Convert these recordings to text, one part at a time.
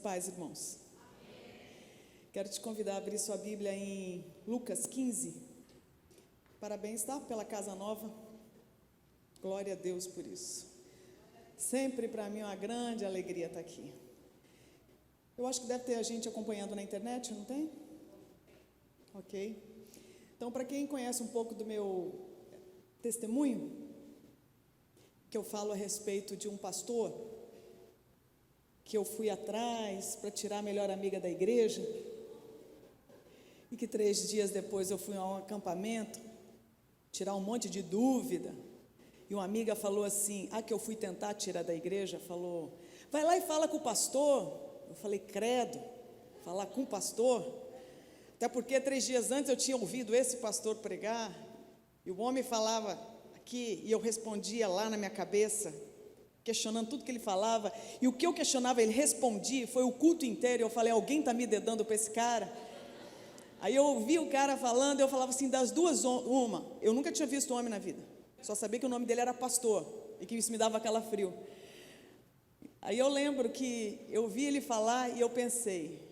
paz, irmãos. Quero te convidar a abrir sua Bíblia em Lucas 15. Parabéns, tá? Pela casa nova. Glória a Deus por isso. Sempre para mim é uma grande alegria estar aqui. Eu acho que deve ter a gente acompanhando na internet, não tem? Ok. Então, para quem conhece um pouco do meu testemunho, que eu falo a respeito de um pastor que eu fui atrás para tirar a melhor amiga da igreja, e que 3 dias depois eu fui a um acampamento, tirar um monte de dúvida, e uma amiga falou assim, que eu fui tentar tirar da igreja, falou, vai lá e fala com o pastor. Eu falei, credo, falar com o pastor? Até porque 3 dias antes eu tinha ouvido esse pastor pregar, e o homem falava aqui, e eu respondia lá na minha cabeça, questionando tudo que ele falava, e o que eu questionava, ele respondia, foi o culto inteiro. Eu falei, alguém está me dedando para esse cara? Aí eu ouvi o cara falando, eu falava assim, das duas, uma, eu nunca tinha visto homem na vida, só sabia que o nome dele era pastor, e que isso me dava calafrio. Aí eu lembro que eu vi ele falar, e eu pensei,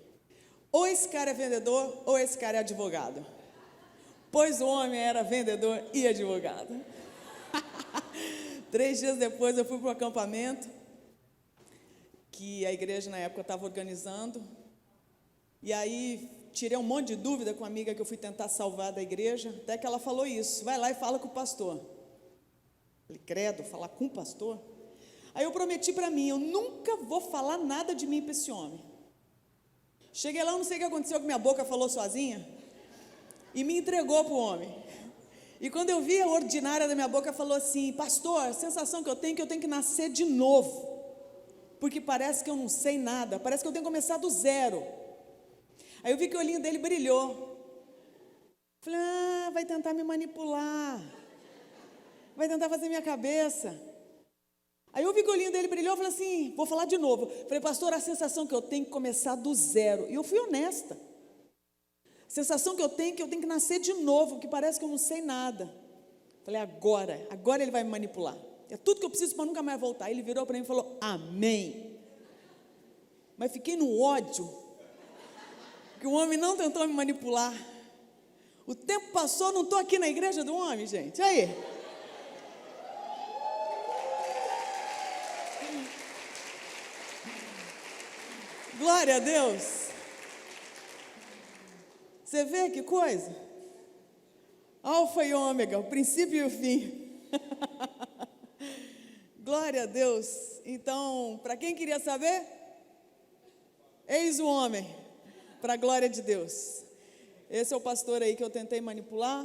ou esse cara é vendedor, ou esse cara é advogado, pois o homem era vendedor e advogado. 3 dias depois eu fui para o acampamento, que a igreja na época estava organizando, e aí tirei um monte de dúvida com uma amiga que eu fui tentar salvar da igreja, até que ela falou isso, vai lá e fala com o pastor. Falei, credo, falar com o pastor? Aí eu prometi para mim, eu nunca vou falar nada de mim para esse homem. Cheguei lá, não sei o que aconteceu, que minha boca falou sozinha, e me entregou para o homem. E quando eu vi a ordinária da minha boca, falou assim, pastor, a sensação que eu tenho que nascer de novo, porque parece que eu não sei nada, parece que eu tenho que começar do zero. Aí eu vi que o olhinho dele brilhou. Falei, vai tentar me manipular, vai tentar fazer minha cabeça. Aí eu vi que o olhinho dele brilhou, falei assim, vou falar de novo. Falei, pastor, a sensação que eu tenho que começar do zero. E eu fui honesta. A sensação que eu tenho que nascer de novo, porque parece que eu não sei nada. Falei, agora ele vai me manipular. É tudo que eu preciso para nunca mais voltar. Ele virou para mim e falou, amém. Mas fiquei no ódio, que o homem não tentou me manipular. O tempo passou, não estou aqui na igreja do homem, gente. Aí. Glória a Deus. Você vê que coisa? Alfa e ômega, o princípio e o fim. Glória a Deus. Então, para quem queria saber, eis o homem, para a glória de Deus. Esse é o pastor aí que eu tentei manipular,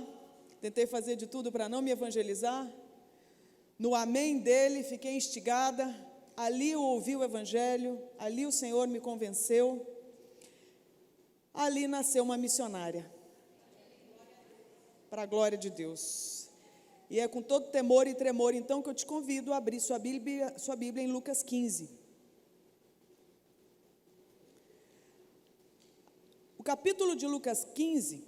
tentei fazer de tudo para não me evangelizar. No amém dele, fiquei instigada. Ali eu ouvi o evangelho, ali o Senhor me convenceu. Ali nasceu uma missionária, para a glória de Deus. E é com todo temor e tremor, então, que eu te convido a abrir sua Bíblia em Lucas 15. O capítulo de Lucas 15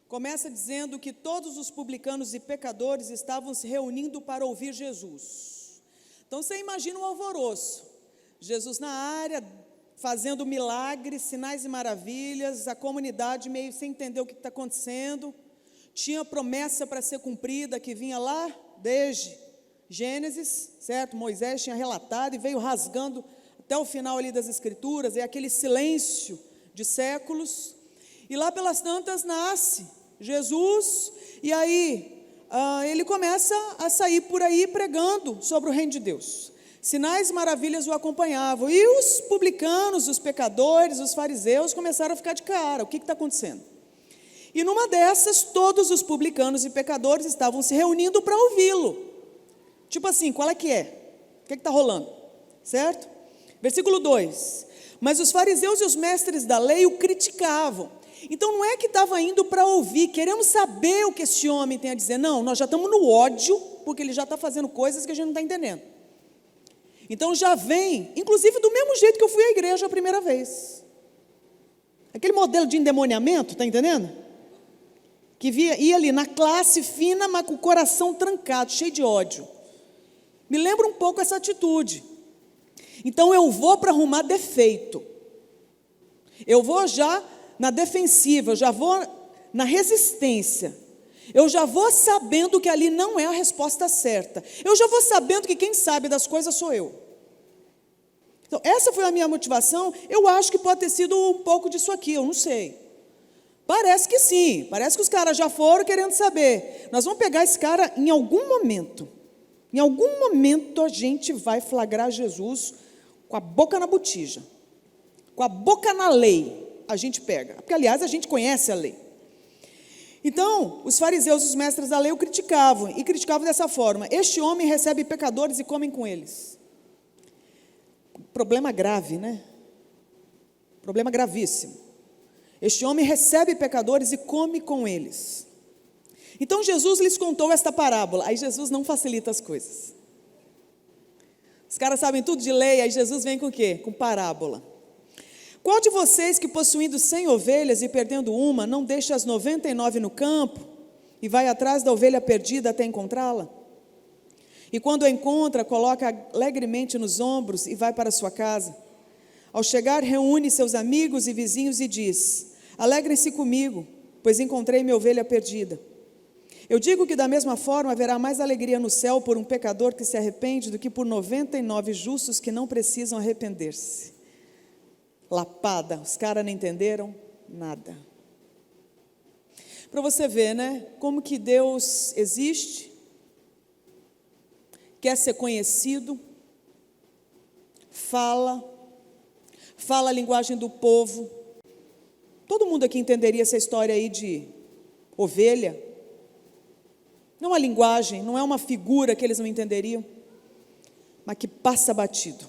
começa dizendo que todos os publicanos e pecadores estavam se reunindo para ouvir Jesus. Então, você imagina um alvoroço. Jesus na área, fazendo milagres, sinais e maravilhas, a comunidade meio sem entender o que está acontecendo, tinha promessa para ser cumprida, que vinha lá desde Gênesis, certo? Moisés tinha relatado e veio rasgando até o final ali das Escrituras, é aquele silêncio de séculos, e lá pelas tantas nasce Jesus, e aí ele começa a sair por aí pregando sobre o reino de Deus. Sinais e maravilhas o acompanhavam. E os publicanos, os pecadores, os fariseus começaram a ficar de cara. O que está acontecendo? E numa dessas, todos os publicanos e pecadores estavam se reunindo para ouvi-lo. Tipo assim, qual é que é? O que está rolando? Certo? Versículo 2. Mas os fariseus e os mestres da lei o criticavam. Então não é que estava indo para ouvir, queremos saber o que esse homem tem a dizer. Não, nós já estamos no ódio, porque ele já está fazendo coisas que a gente não está entendendo. Então já vem, inclusive do mesmo jeito que eu fui à igreja a primeira vez. Aquele modelo de endemoniamento, está entendendo? Que ia ali na classe fina, mas com o coração trancado, cheio de ódio. Me lembra um pouco essa atitude. Então eu vou para arrumar defeito. Eu vou já na defensiva, eu já vou na resistência. Eu já vou sabendo que ali não é a resposta certa. Eu já vou sabendo que quem sabe das coisas sou eu. Então, essa foi a minha motivação. Eu acho que pode ter sido um pouco disso aqui, eu não sei. Parece que sim, parece que os caras já foram querendo saber. Nós vamos pegar esse cara em algum momento. Em algum momento a gente vai flagrar Jesus com a boca na botija. Com a boca na lei, a gente pega. Porque, aliás, a gente conhece a lei. Então, os fariseus, os mestres da lei, o criticavam. E criticavam dessa forma: este homem recebe pecadores e come com eles. Problema grave, né? Problema gravíssimo. Este homem recebe pecadores e come com eles. Então Jesus lhes contou esta parábola. Aí Jesus não facilita as coisas. Os caras sabem tudo de lei, aí Jesus vem com o quê? Com parábola. Qual de vocês que possuindo 100 ovelhas e perdendo uma, não deixa as 99 no campo e vai atrás da ovelha perdida até encontrá-la? E quando a encontra, coloca alegremente nos ombros e vai para sua casa. Ao chegar, reúne seus amigos e vizinhos e diz: alegrem-se comigo, pois encontrei minha ovelha perdida. Eu digo que da mesma forma haverá mais alegria no céu por um pecador que se arrepende do que por 99 justos que não precisam arrepender-se. Lapada, os caras não entenderam nada. Para você ver, né, como que Deus existe, quer ser conhecido, fala a linguagem do povo. Todo mundo aqui entenderia essa história aí de ovelha. Não é uma linguagem, não é uma figura que eles não entenderiam, mas que passa batido.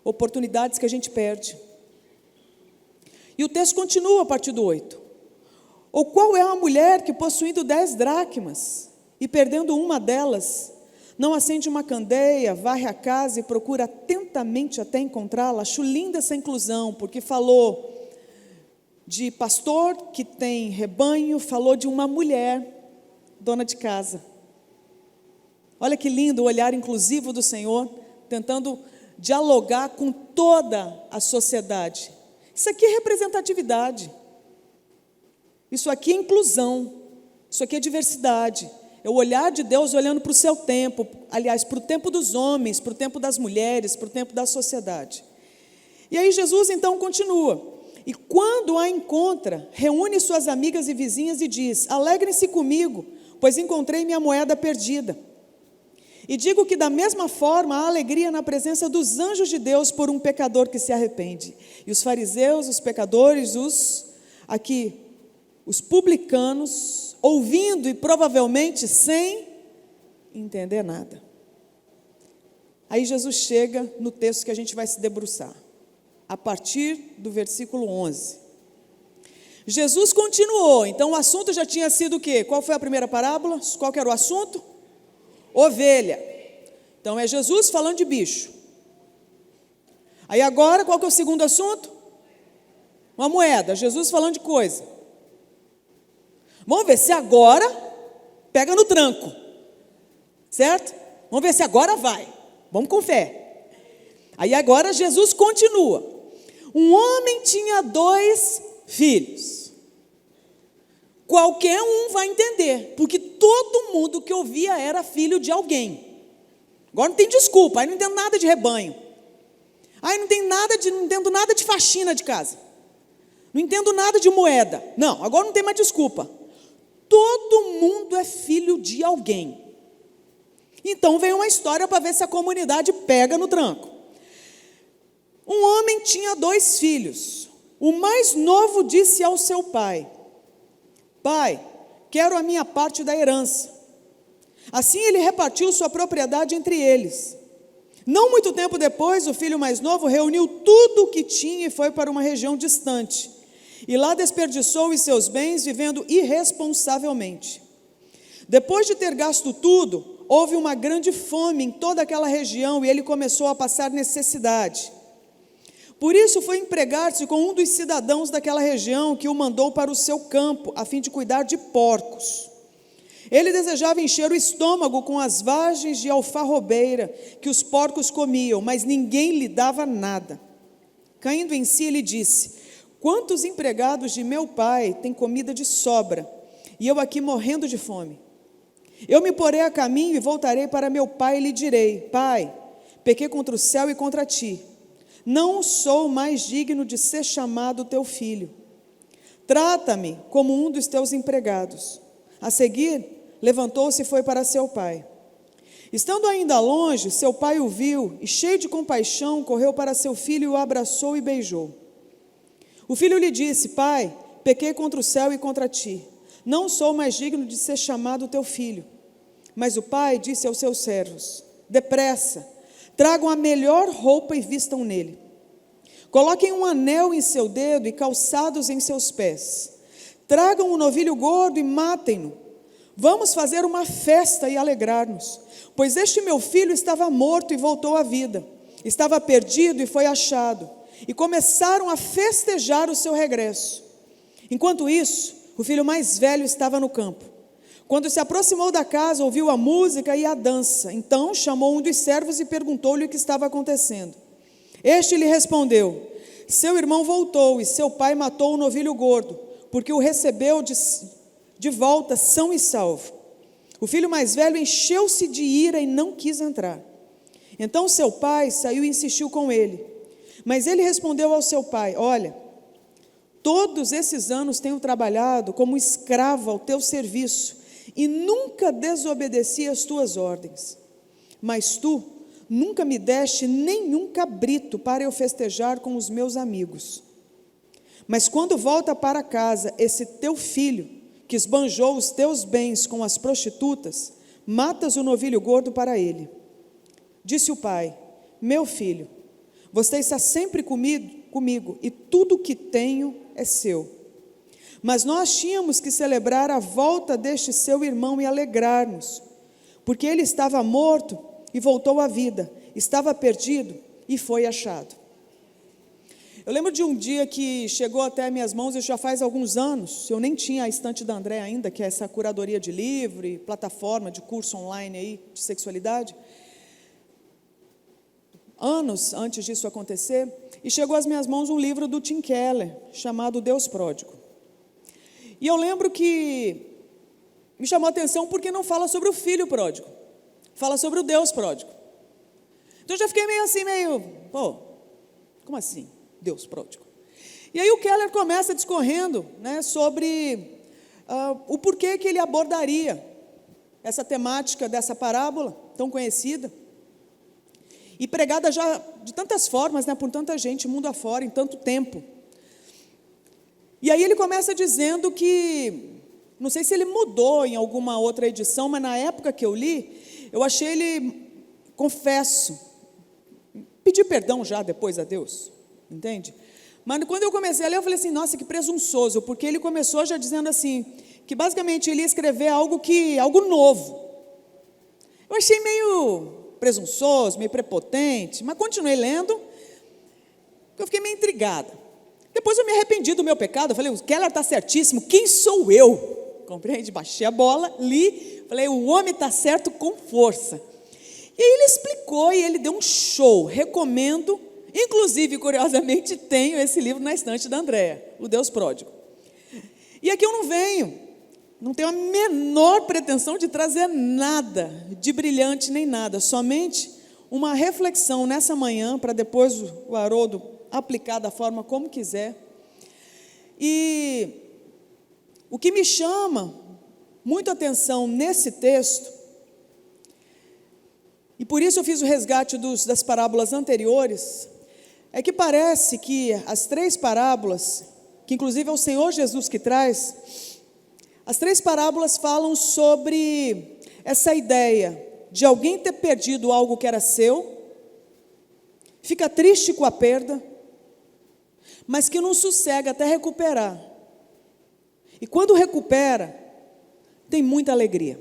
Oportunidades que a gente perde. E o texto continua a partir do 8. Ou qual é a mulher que, possuindo 10 dracmas e perdendo uma delas, não acende uma candeia, varre a casa e procura atentamente até encontrá-la? Acho linda essa inclusão, porque falou de pastor que tem rebanho, falou de uma mulher dona de casa. Olha que lindo o olhar inclusivo do Senhor, tentando dialogar com toda a sociedade. Isso aqui é representatividade. Isso aqui é inclusão. Isso aqui é diversidade. É o olhar de Deus olhando para o seu tempo, aliás, para o tempo dos homens, para o tempo das mulheres, para o tempo da sociedade. E aí Jesus então continua. E quando a encontra, reúne suas amigas e vizinhas e diz: alegrem-se comigo, pois encontrei minha moeda perdida. E digo que da mesma forma há alegria na presença dos anjos de Deus por um pecador que se arrepende. E os fariseus, os pecadores, os publicanos, ouvindo e provavelmente sem entender nada. Aí Jesus chega no texto que a gente vai se debruçar, a partir do versículo 11. Jesus continuou, então o assunto já tinha sido o quê? Qual foi a primeira parábola? Qual que era o assunto? Ovelha. Então é Jesus falando de bicho. Aí agora, qual que é o segundo assunto? Uma moeda, Jesus falando de coisa. Vamos ver se agora pega no tranco, certo? Vamos ver se agora vai, vamos com fé. Aí agora Jesus continua. Um homem tinha 2 filhos. Qualquer um vai entender, porque todo mundo que ouvia era filho de alguém. Agora não tem desculpa, aí não entendo nada de rebanho. Aí não entendo nada de faxina de casa. Não entendo nada de moeda. Não, agora não tem mais desculpa. Todo mundo é filho de alguém. Então vem uma história para ver se a comunidade pega no tranco. Um homem tinha 2 filhos. O mais novo disse ao seu pai: pai, quero a minha parte da herança. Assim ele repartiu sua propriedade entre eles. Não muito tempo depois, o filho mais novo reuniu tudo o que tinha e foi para uma região distante. E lá desperdiçou os seus bens, vivendo irresponsavelmente. Depois de ter gasto tudo, houve uma grande fome em toda aquela região e ele começou a passar necessidade. Por isso foi empregar-se com um dos cidadãos daquela região, que o mandou para o seu campo, a fim de cuidar de porcos. Ele desejava encher o estômago com as vagens de alfarrobeira que os porcos comiam, mas ninguém lhe dava nada. Caindo em si, ele disse: quantos empregados de meu pai têm comida de sobra, e eu aqui morrendo de fome? Eu me porei a caminho e voltarei para meu pai e lhe direi: Pai, pequei contra o céu e contra ti. Não sou mais digno de ser chamado teu filho. Trata-me como um dos teus empregados. A seguir, levantou-se e foi para seu pai. Estando ainda longe, seu pai o viu e, cheio de compaixão, correu para seu filho e o abraçou e beijou. O filho lhe disse: Pai, pequei contra o céu e contra ti. Não sou mais digno de ser chamado teu filho. Mas o pai disse aos seus servos: depressa, tragam a melhor roupa e vistam nele. Coloquem um anel em seu dedo e calçados em seus pés. Tragam um novilho gordo e matem-no. Vamos fazer uma festa e alegrar-nos, pois este meu filho estava morto e voltou à vida, estava perdido e foi achado. E começaram a festejar o seu regresso. Enquanto isso, o filho mais velho estava no campo. Quando se aproximou da casa, ouviu a música e a dança. Então chamou um dos servos e perguntou-lhe o que estava acontecendo. Este lhe respondeu: seu irmão voltou e seu pai matou o novilho gordo, porque o recebeu de volta são e salvo. O filho mais velho encheu-se de ira e não quis entrar. Então seu pai saiu e insistiu com ele. Mas ele respondeu ao seu pai: olha, todos esses anos tenho trabalhado como escravo ao teu serviço e nunca desobedeci às tuas ordens. Mas tu nunca me deste nenhum cabrito para eu festejar com os meus amigos. Mas quando volta para casa esse teu filho, que esbanjou os teus bens com as prostitutas, matas o novilho gordo para ele. Disse o pai: meu filho, você está sempre comigo e tudo o que tenho é seu. Mas nós tínhamos que celebrar a volta deste seu irmão e alegrar-nos, porque ele estava morto e voltou à vida, estava perdido e foi achado. Eu lembro de um dia que chegou até minhas mãos, isso já faz alguns anos, eu nem tinha a estante da André ainda, que é essa curadoria de livro e plataforma de curso online aí de sexualidade. Anos antes disso acontecer, e chegou às minhas mãos um livro do Tim Keller, chamado Deus Pródigo. E eu lembro que me chamou a atenção porque não fala sobre o filho pródigo, fala sobre o Deus pródigo. Então eu já fiquei meio, como assim, Deus pródigo? E aí o Keller começa discorrendo, né, sobre o porquê que ele abordaria essa temática dessa parábola tão conhecida, e pregada já de tantas formas, né, por tanta gente, mundo afora, em tanto tempo. E aí ele começa dizendo que, não sei se ele mudou em alguma outra edição, mas na época que eu li, eu achei ele, confesso, pedi perdão já depois a Deus, entende? Mas quando eu comecei a ler, eu falei assim, nossa, que presunçoso, porque ele começou já dizendo assim, que basicamente ele ia escrever algo novo. Eu achei meio presunçoso, meio prepotente, mas continuei lendo, eu fiquei meio intrigada. Depois eu me arrependi do meu pecado, eu falei, o Keller está certíssimo, quem sou eu? Compreende? Baixei a bola, li, falei, o homem está certo com força. E aí ele explicou e ele deu um show, recomendo, inclusive, curiosamente, tenho esse livro na estante da Andréa, O Deus Pródigo. E aqui eu não tenho a menor pretensão de trazer nada de brilhante nem nada, somente uma reflexão nessa manhã, para depois o Haroldo aplicar da forma como quiser. E o que me chama muito a atenção nesse texto, e por isso eu fiz o resgate das parábolas anteriores, é que parece que as três parábolas, que inclusive é o Senhor Jesus que traz, as três parábolas falam sobre essa ideia de alguém ter perdido algo que era seu, fica triste com a perda, mas que não sossega até recuperar. E quando recupera, tem muita alegria.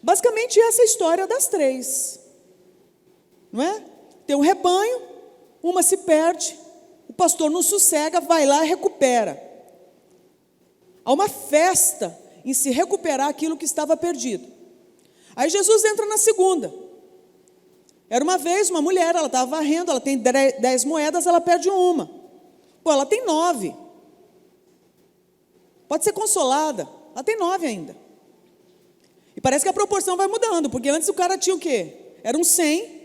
Basicamente essa é a história das três, não é? Tem um rebanho, uma se perde, o pastor não sossega, vai lá e recupera. Há uma festa em se recuperar aquilo que estava perdido. Aí Jesus entra na segunda. Era uma vez uma mulher, ela estava varrendo, ela tem 10 moedas, ela perde uma. Pô, ela tem 9. Pode ser consolada, ela tem 9 ainda. E parece que a proporção vai mudando, porque antes o cara tinha o quê? Era um 100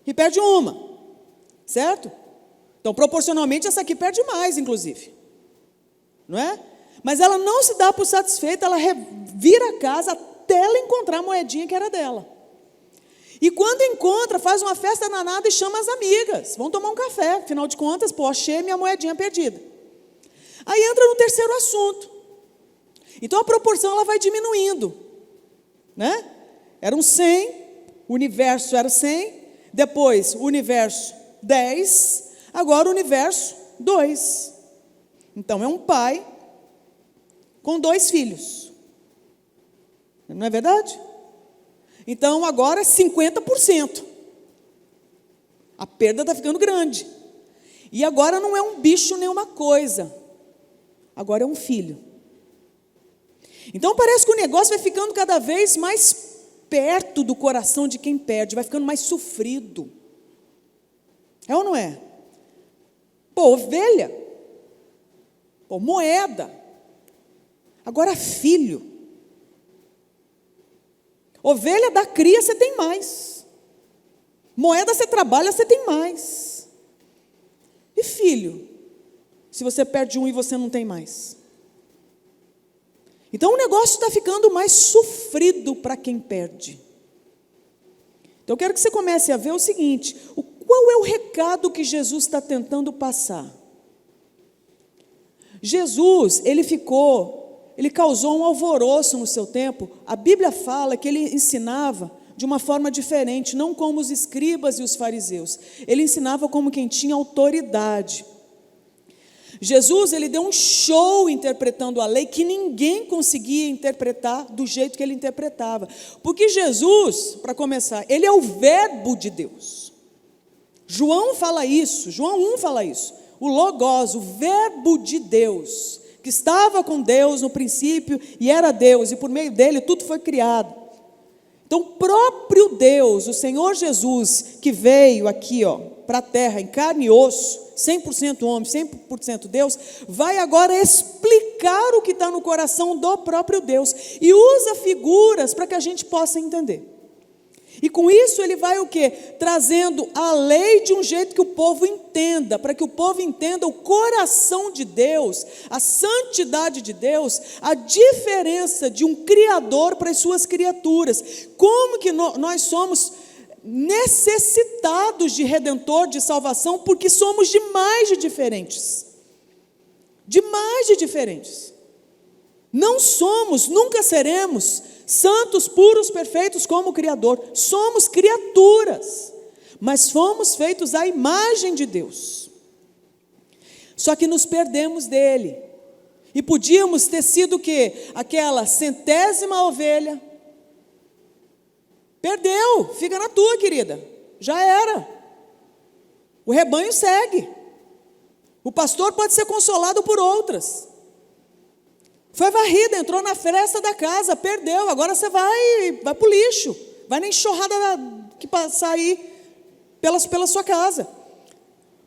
e perde uma, certo? Então, proporcionalmente, essa aqui perde mais, inclusive. Não é? Mas ela não se dá por satisfeita, ela vira a casa até ela encontrar a moedinha que era dela. E quando encontra, faz uma festa danada e chama as amigas. Vão tomar um café, afinal de contas, pô, achei minha moedinha perdida. Aí entra no terceiro assunto. Então a proporção ela vai diminuindo, né? Era um 100, o universo era 100, depois o universo 10, agora o universo 2. Então é um pai com 2 filhos. Não é verdade? Então agora é 50%. A perda está ficando grande. E agora não é um bicho nem uma coisa. Agora é um filho. Então parece que o negócio vai ficando cada vez mais perto do coração de quem perde, vai ficando mais sofrido. É ou não é? Pô, ovelha. Pô, moeda. Agora filho. Ovelha da cria você tem mais. Moeda você trabalha, você tem mais. E filho? Se você perde um e você não tem mais. Então o negócio está ficando mais sofrido para quem perde. Então eu quero que você comece a ver o seguinte: qual é o recado que Jesus está tentando passar? Jesus, ele causou um alvoroço no seu tempo. A Bíblia fala que ele ensinava de uma forma diferente, não como os escribas e os fariseus. Ele ensinava como quem tinha autoridade. Jesus, ele deu um show interpretando a lei que ninguém conseguia interpretar do jeito que ele interpretava. Porque Jesus, para começar, ele é o verbo de Deus. João fala isso, João 1 fala isso. O Logos, o verbo de Deus, que estava com Deus no princípio e era Deus, e por meio dele tudo foi criado. Então, o próprio Deus, o Senhor Jesus, que veio aqui, para a terra, em carne e osso, 100% homem, 100% Deus, vai agora explicar o que está no coração do próprio Deus, e usa figuras para que a gente possa entender. E com isso ele vai o quê? Trazendo a lei de um jeito que o povo entenda, para que o povo entenda o coração de Deus, a santidade de Deus, a diferença de um Criador para as suas criaturas, como que nós somos necessitados de Redentor, de salvação, porque somos demais de diferentes. Demais de diferentes. Não somos, nunca seremos santos, puros, perfeitos como o Criador. Somos criaturas, mas fomos feitos à imagem de Deus. Só que nos perdemos dele. E podíamos ter sido o quê? Aquela 100ª ovelha. Perdeu, fica na tua, querida. Já era. O rebanho segue. O pastor pode ser consolado por outras. Foi varrida, entrou na fresta da casa, perdeu, agora você vai para o lixo, vai na enxurrada que passar aí pela sua casa.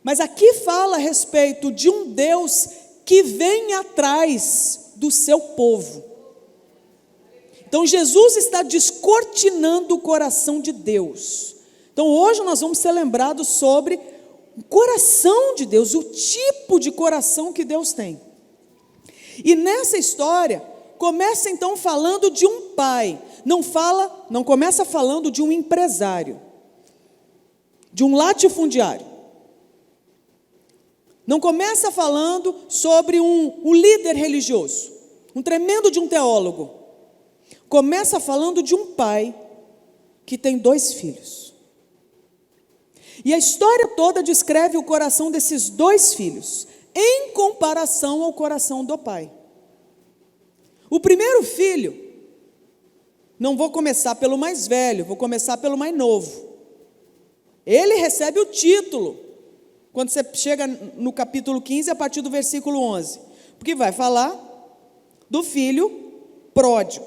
Mas aqui fala a respeito de um Deus que vem atrás do seu povo. Então Jesus está descortinando o coração de Deus. Então hoje nós vamos ser lembrados sobre o coração de Deus, o tipo de coração que Deus tem. E nessa história, começa então falando de um pai, não começa falando de um empresário, de um latifundiário. Não começa falando sobre um líder religioso, um tremendo de um teólogo. Começa falando de um pai que tem 2 filhos. E a história toda descreve o coração desses 2 filhos, em comparação ao coração do pai. O primeiro filho, não vou começar pelo mais velho, vou começar pelo mais novo. Ele recebe o título, quando você chega no capítulo 15, a partir do versículo 11, porque vai falar do filho pródigo,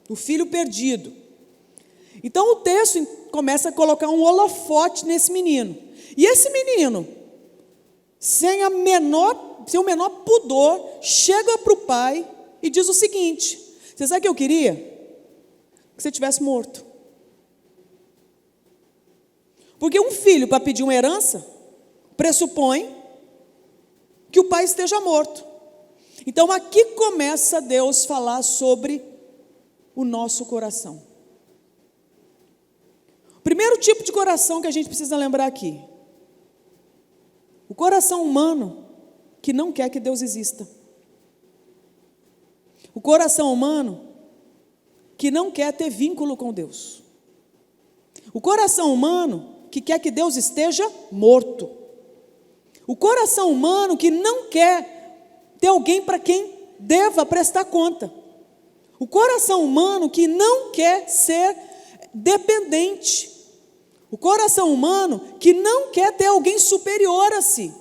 o filho perdido. Então o texto começa a colocar um holofote nesse menino. E esse menino, sem o menor pudor, chega para o pai e diz o seguinte: você sabe o que eu queria? Que você tivesse morto. Porque um filho, para pedir uma herança, pressupõe que o pai esteja morto. Então aqui começa Deus a falar sobre o nosso coração. O primeiro tipo de coração que a gente precisa lembrar aqui: o coração humano que não quer que Deus exista. O coração humano que não quer ter vínculo com Deus. O coração humano que quer que Deus esteja morto. O coração humano que não quer ter alguém para quem deva prestar conta. O coração humano que não quer ser dependente. O coração humano que não quer ter alguém superior a si,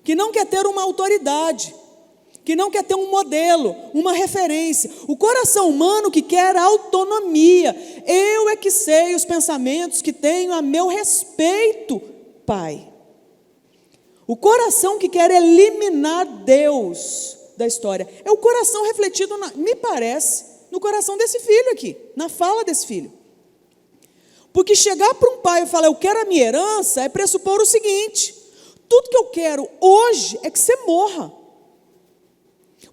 que não quer ter uma autoridade, que não quer ter um modelo, uma referência. O coração humano que quer autonomia. Eu é que sei os pensamentos que tenho a meu respeito, Pai. O coração que quer eliminar Deus da história. É o coração refletido, me parece, no coração desse filho aqui, na fala desse filho. Porque chegar para um pai e falar, eu quero a minha herança, é pressupor o seguinte: tudo que eu quero hoje é que você morra.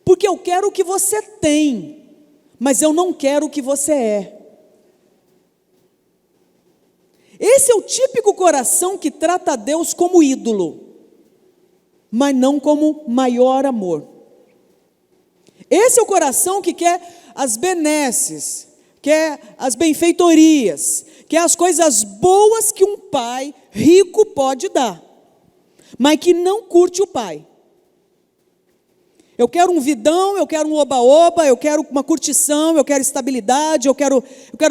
Porque eu quero o que você tem, mas eu não quero o que você é. Esse é o típico coração que trata Deus como ídolo, mas não como maior amor. Esse é o coração que quer as benesses, quer as benfeitorias, quer as coisas boas que um pai rico pode dar, mas que não curte o pai. Eu quero um vidão, eu quero um oba-oba, eu quero uma curtição, eu quero estabilidade, eu quero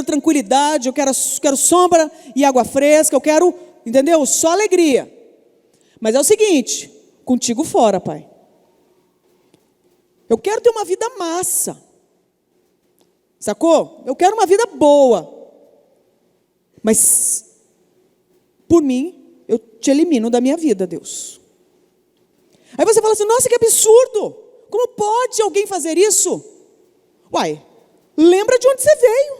tranquilidade, eu quero sombra e água fresca, eu quero, entendeu? Só alegria. Mas é o seguinte, contigo fora, pai. Eu quero ter uma vida massa. Sacou? Eu quero uma vida boa. Mas, por mim, eu te elimino da minha vida, Deus. Aí você fala assim, nossa, que absurdo. Como pode alguém fazer isso? Uai, lembra de onde você veio.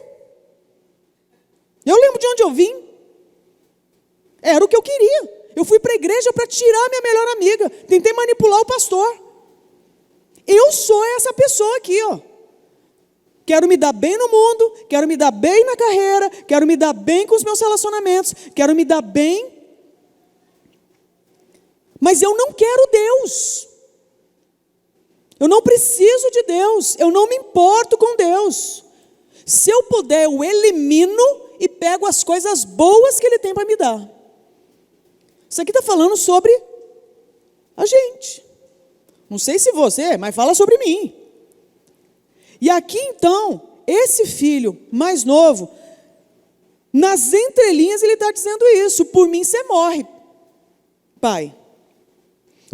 Eu lembro de onde eu vim. Era o que eu queria. Eu fui para a igreja para tirar a minha melhor amiga. Tentei manipular o pastor. Eu sou essa pessoa aqui, ó. Quero me dar bem no mundo, quero me dar bem na carreira, quero me dar bem com os meus relacionamentos, quero me dar bem. Mas eu não quero Deus. Eu não preciso de Deus, eu não me importo com Deus. Se eu puder, eu elimino e pego as coisas boas que Ele tem para me dar. Isso aqui está falando sobre a gente. Não sei se você, mas fala sobre mim. E aqui então, esse filho mais novo, nas entrelinhas ele está dizendo isso: por mim você morre, pai.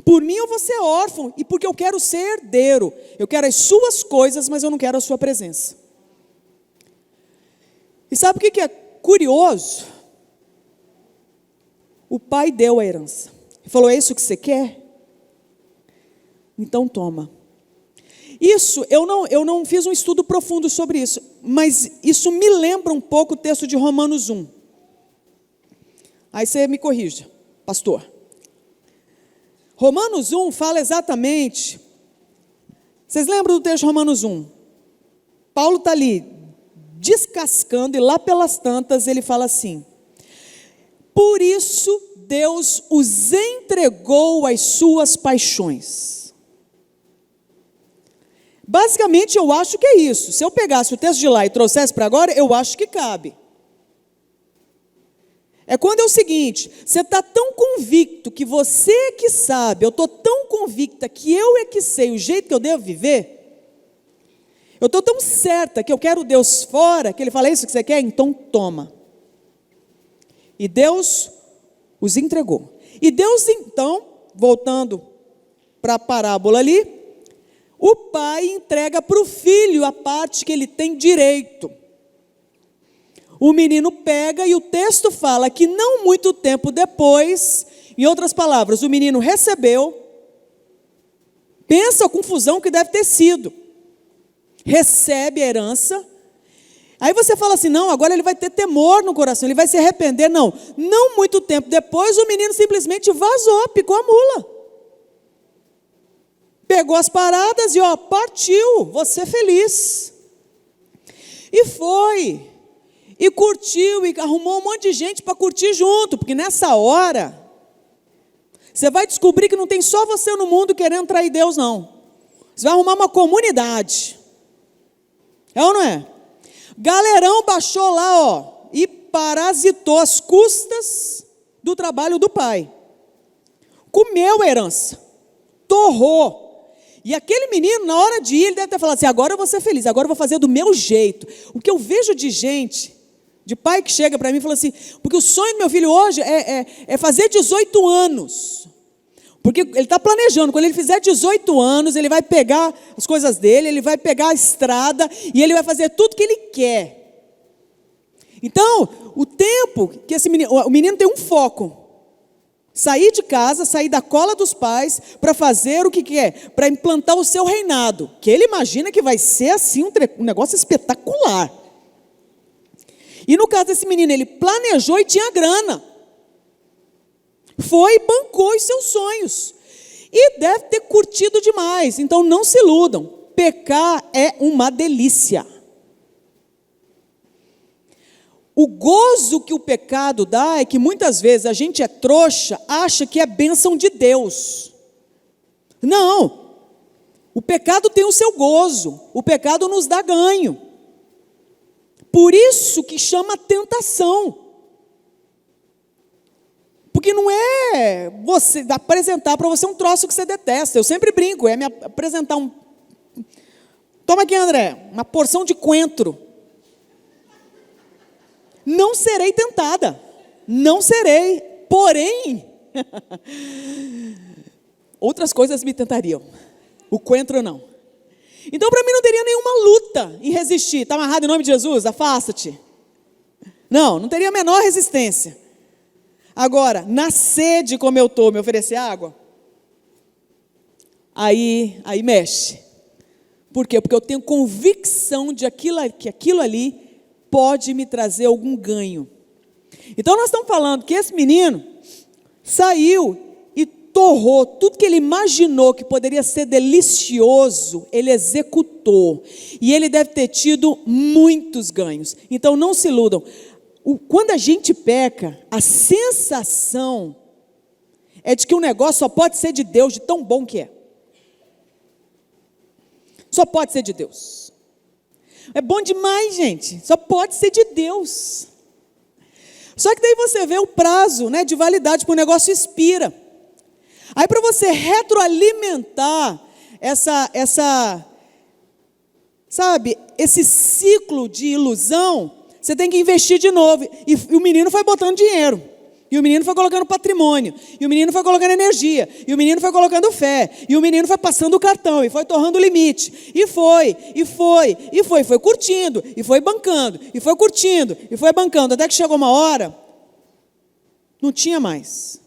Por mim eu vou ser órfão, e porque eu quero ser herdeiro. Eu quero as suas coisas, mas eu não quero a sua presença. E sabe o que é curioso? O pai deu a herança. Ele falou, é isso que você quer? Então toma. Isso, eu não fiz um estudo profundo sobre isso, mas isso me lembra um pouco o texto de Romanos 1. Aí você me corrija, pastor. Romanos 1 fala exatamente, vocês lembram do texto de Romanos 1? Paulo está ali descascando e lá pelas tantas ele fala assim: por isso Deus os entregou às suas paixões. Basicamente eu acho que é isso. Se eu pegasse o texto de lá e trouxesse para agora, eu acho que cabe. É quando é o seguinte, você está tão convicto que você é que sabe, eu estou tão convicta que eu é que sei o jeito que eu devo viver, eu estou tão certa que eu quero Deus fora, que Ele fala, é isso que você quer? Então toma. E Deus os entregou. E Deus então, voltando para a parábola ali, o pai entrega para o filho a parte que ele tem direito. O menino pega e o texto fala que não muito tempo depois, em outras palavras, o menino recebeu, pensa a confusão que deve ter sido, recebe a herança, aí você fala assim, não, agora ele vai ter temor no coração, ele vai se arrepender. Não muito tempo depois, o menino simplesmente vazou, picou a mula. Pegou as paradas e partiu, você feliz. E foi, e curtiu, e arrumou um monte de gente para curtir junto, porque nessa hora, você vai descobrir que não tem só você no mundo querendo trair Deus, não. Você vai arrumar uma comunidade. É ou não é? Galerão baixou lá, e parasitou as custas do trabalho do pai. Comeu a herança, torrou. E aquele menino, na hora de ir, ele deve ter falado assim, agora eu vou ser feliz, agora eu vou fazer do meu jeito. O que eu vejo de gente, de pai que chega para mim e fala assim, porque o sonho do meu filho hoje é fazer 18 anos. Porque ele está planejando, quando ele fizer 18 anos, ele vai pegar as coisas dele, ele vai pegar a estrada, e ele vai fazer tudo que ele quer. Então, o tempo que o menino tem um foco, sair de casa, sair da cola dos pais, para fazer o que quer, para implantar o seu reinado, que ele imagina que vai ser assim um negócio espetacular. E no caso desse menino, ele planejou e tinha grana. Foi e bancou os seus sonhos. E deve ter curtido demais. Então não se iludam. Pecar é uma delícia. O gozo que o pecado dá é que muitas vezes a gente é trouxa, acha que é bênção de Deus. Não. O pecado tem o seu gozo. O pecado nos dá ganho. Por isso que chama tentação. Porque não é você apresentar para você um troço que você detesta. Eu sempre brinco, é me apresentar toma aqui, André, uma porção de coentro. Não serei tentada. Não serei. Porém, outras coisas me tentariam. O coentro não. Então para mim não teria nenhuma luta em resistir. Está amarrado em nome de Jesus? Afasta-te. Não teria a menor resistência. Agora, na sede como eu estou, me oferecer água, aí mexe. Por quê? Porque eu tenho convicção de que aquilo ali pode me trazer algum ganho. Então nós estamos falando que esse menino saiu e torrou tudo que ele imaginou que poderia ser delicioso, ele executou. E ele deve ter tido muitos ganhos. Então não se iludam. Quando a gente peca, a sensação é de que o negócio só pode ser de Deus, de tão bom que é. Só pode ser de Deus. É bom demais, gente. Só pode ser de Deus. Só que daí você vê o prazo, de validade para o negócio expira. Aí para você retroalimentar esse ciclo de ilusão, você tem que investir de novo. E o menino foi botando dinheiro. E o menino foi colocando patrimônio. E o menino foi colocando energia. E o menino foi colocando fé. E o menino foi passando o cartão. E foi torrando o limite. E foi curtindo. E foi bancando. E foi curtindo. E foi bancando. Até que chegou uma hora, não tinha mais.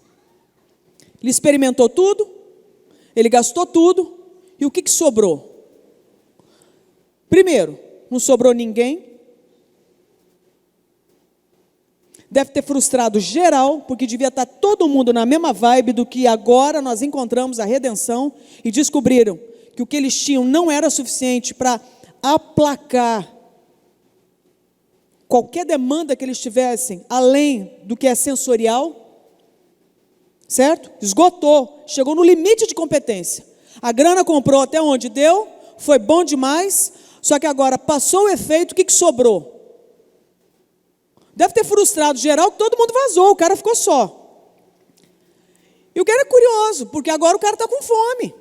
Ele experimentou tudo. Ele gastou tudo. E o que sobrou? Primeiro, não sobrou ninguém. Deve ter frustrado geral, porque devia estar todo mundo na mesma vibe do que agora nós encontramos a redenção e descobriram que o que eles tinham não era suficiente para aplacar qualquer demanda que eles tivessem, além do que é sensorial, certo? Esgotou, chegou no limite de competência. A grana comprou até onde deu, foi bom demais, só que agora passou o efeito, o que sobrou? Deve ter frustrado geral, que todo mundo vazou, o cara ficou só. E o que era curioso, porque agora o cara está com fome.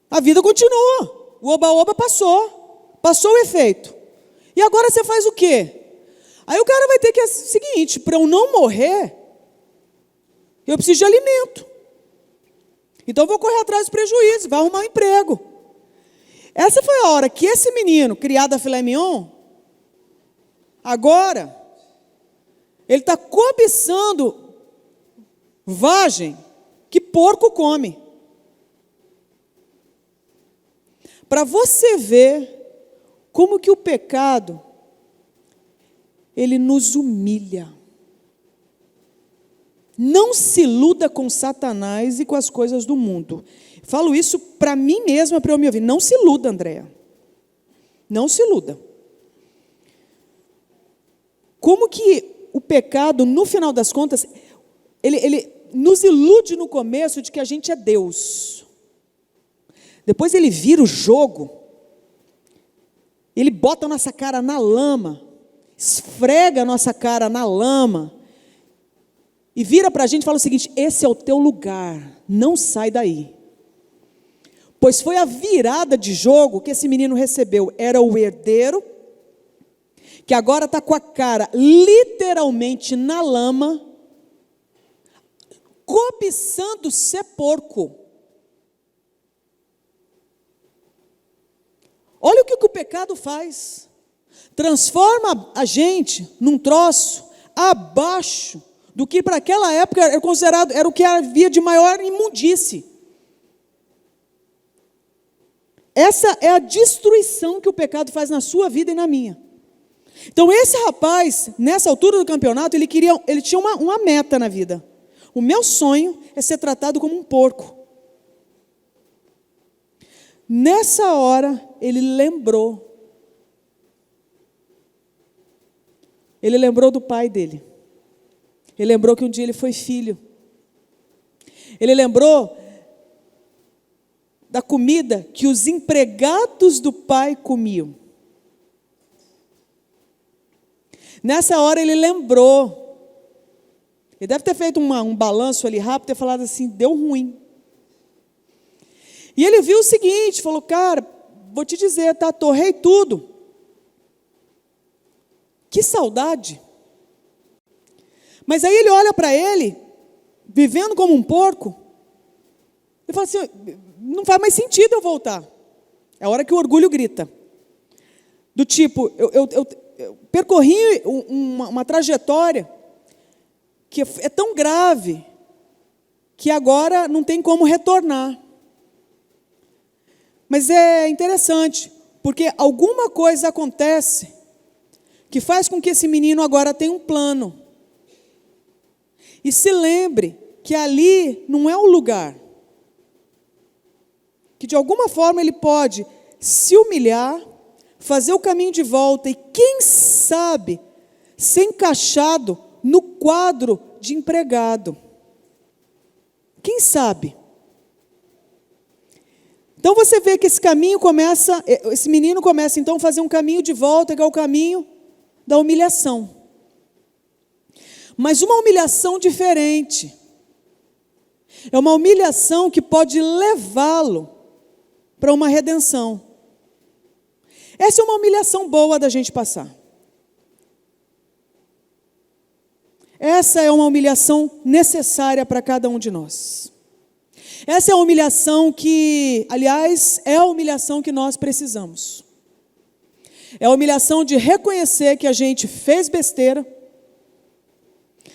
A vida continua. O oba-oba passou o efeito. E agora você faz o quê? Aí o cara vai ter que, seguinte, para eu não morrer, eu preciso de alimento. Então eu vou correr atrás do prejuízo, vai arrumar um emprego. Essa foi a hora que esse menino, criado a filé mignon, agora, ele está cobiçando vagem que porco come. Para você ver como que o pecado, ele nos humilha. Não se iluda com Satanás e com as coisas do mundo. Falo isso para mim mesma, para eu me ouvir. Não se iluda, Andréa. Não se iluda. Como que o pecado, no final das contas, ele nos ilude no começo de que a gente é Deus. Depois ele vira o jogo, ele bota a nossa cara na lama, esfrega a nossa cara na lama, e vira para a gente e fala o seguinte: esse é o teu lugar, não sai daí. Pois foi a virada de jogo que esse menino recebeu. Era o herdeiro, que agora está com a cara literalmente na lama, cobiçando ser porco. Olha o que o pecado faz. Transforma a gente num troço abaixo do que para aquela época era considerado, era o que havia de maior imundície. Essa é a destruição que o pecado faz na sua vida e na minha. Então esse rapaz, nessa altura do campeonato, ele tinha uma meta na vida. O meu sonho é ser tratado como um porco. Nessa hora, ele lembrou. Ele lembrou do pai dele. Ele lembrou que um dia ele foi filho. Ele lembrou da comida que os empregados do pai comiam. Nessa hora ele lembrou. Ele deve ter feito um balanço ali rápido, ter falado assim: deu ruim. E ele viu o seguinte, falou: cara, vou te dizer, tá, torrei tudo. Que saudade. Mas aí ele olha para ele, vivendo como um porco, e fala assim: não faz mais sentido eu voltar. É a hora que o orgulho grita. Do tipo, eu percorri uma trajetória que é tão grave, que agora não tem como retornar. Mas é interessante, porque alguma coisa acontece que faz com que esse menino agora tenha um plano. E se lembre que ali não é o lugar. Que de alguma forma ele pode se humilhar, fazer o caminho de volta e, quem sabe, ser encaixado no quadro de empregado. Quem sabe? Então você vê que esse menino começa então a fazer um caminho de volta, que é o caminho da humilhação. Mas uma humilhação diferente. É uma humilhação que pode levá-lo para uma redenção. Essa é uma humilhação boa da gente passar. Essa é uma humilhação necessária para cada um de nós. Essa é a humilhação que, aliás, é a humilhação que nós precisamos. É a humilhação de reconhecer que a gente fez besteira,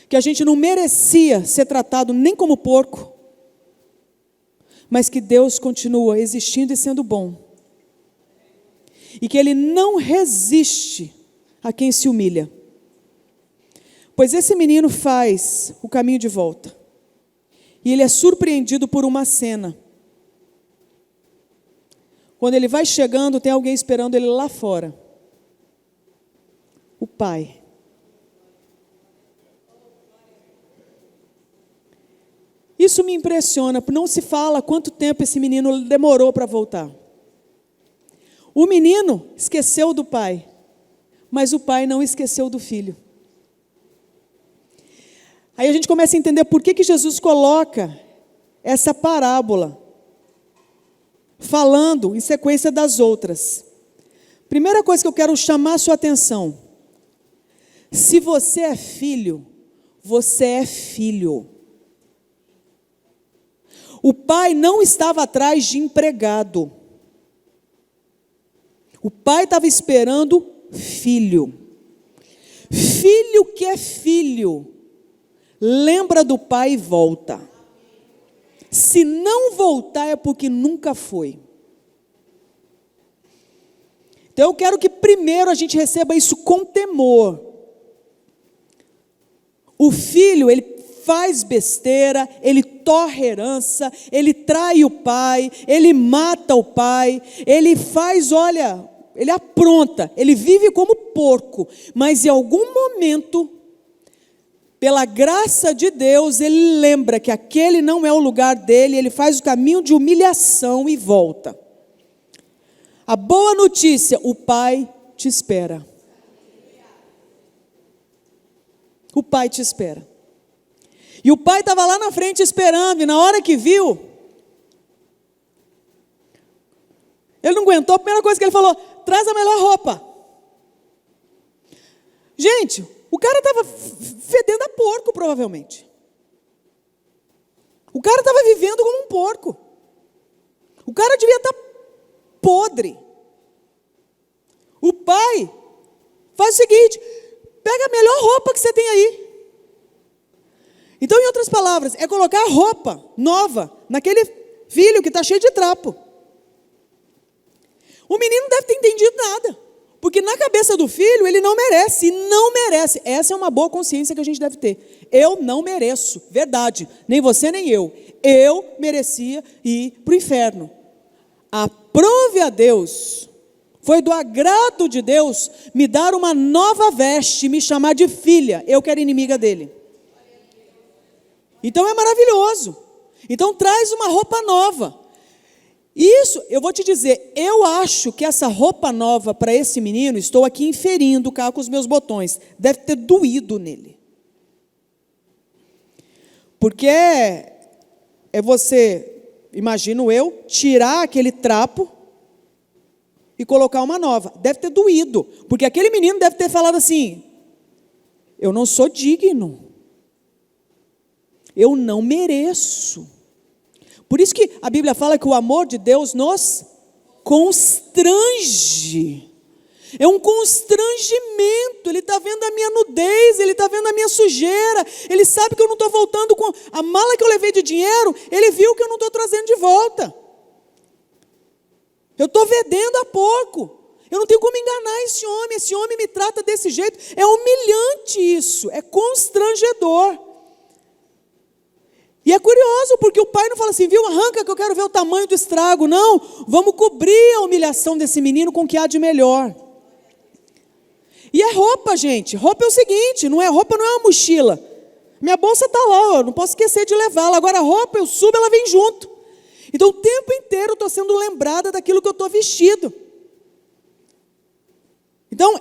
que a gente não merecia ser tratado nem como porco, mas que Deus continua existindo e sendo bom. E que Ele não resiste a quem se humilha. Pois esse menino faz o caminho de volta. E ele é surpreendido por uma cena. Quando ele vai chegando, tem alguém esperando ele lá fora. O pai. Isso me impressiona, não se fala quanto tempo esse menino demorou para voltar. O menino esqueceu do pai, mas o pai não esqueceu do filho. Aí a gente começa a entender por que Jesus coloca essa parábola, falando em sequência das outras. Primeira coisa que eu quero chamar a sua atenção: se você é filho, você é filho. O pai não estava atrás de empregado. O pai estava esperando filho. Filho que é filho, lembra do pai e volta. Se não voltar é porque nunca foi. Então eu quero que primeiro a gente receba isso com temor. O filho, ele faz besteira, ele torra herança, ele trai o pai, ele mata o pai, ele faz, olha, ele apronta, ele vive como porco, mas em algum momento, pela graça de Deus, ele lembra que aquele não é o lugar dele, ele faz o caminho de humilhação e volta. A boa notícia, o pai te espera. O pai te espera. E o pai estava lá na frente esperando, e na hora que viu, ele não aguentou, a primeira coisa que ele falou: traz a melhor roupa. Gente, o cara estava fedendo a porco, provavelmente. O cara estava vivendo como um porco. O cara devia estar podre. O pai faz o seguinte: pega a melhor roupa que você tem aí. Então, em outras palavras, é colocar a roupa nova naquele filho que está cheio de trapo. O menino não deve ter entendido nada, porque na cabeça do filho ele não merece, e não merece. Essa é uma boa consciência que a gente deve ter. Eu não mereço, verdade, nem você nem eu. Eu merecia ir para o inferno. Aprove a Deus, foi do agrado de Deus me dar uma nova veste, me chamar de filha. Eu que era inimiga dele. Então é maravilhoso. Então traz uma roupa nova. Isso, eu vou te dizer, eu acho que essa roupa nova para esse menino, estou aqui inferindo cá com os meus botões, deve ter doído nele. Porque é você, imagino eu, tirar aquele trapo e colocar uma nova. Deve ter doído, porque aquele menino deve ter falado assim: eu não sou digno. Eu não mereço. Por isso que a Bíblia fala que o amor de Deus nos constrange. É um constrangimento. Ele está vendo a minha nudez, ele está vendo a minha sujeira, ele sabe que eu não estou voltando com a mala que eu levei de dinheiro, ele viu que eu não estou trazendo de volta. Eu estou vendendo a porco. Eu não tenho como enganar esse homem me trata desse jeito. É humilhante isso, é constrangedor. E é curioso, porque o pai não fala assim: viu, arranca que eu quero ver o tamanho do estrago. Não, vamos cobrir a humilhação desse menino com o que há de melhor. E a roupa, gente, roupa é o seguinte, roupa não é uma mochila. Minha bolsa está lá, eu não posso esquecer de levá-la. Agora a roupa, eu subo, ela vem junto. Então o tempo inteiro eu estou sendo lembrada daquilo que eu estou vestido. Então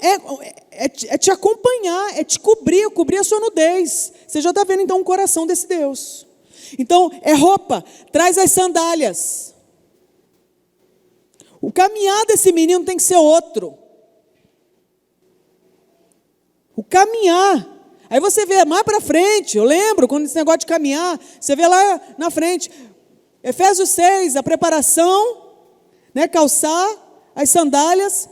é te acompanhar, é te cobrir a sua nudez. Você já está vendo então o coração desse Deus. Então, é roupa, traz as sandálias. O caminhar desse menino tem que ser outro. O caminhar. Aí você vê mais para frente, eu lembro, quando esse negócio de caminhar, você vê lá na frente, Efésios 6, a preparação, calçar as sandálias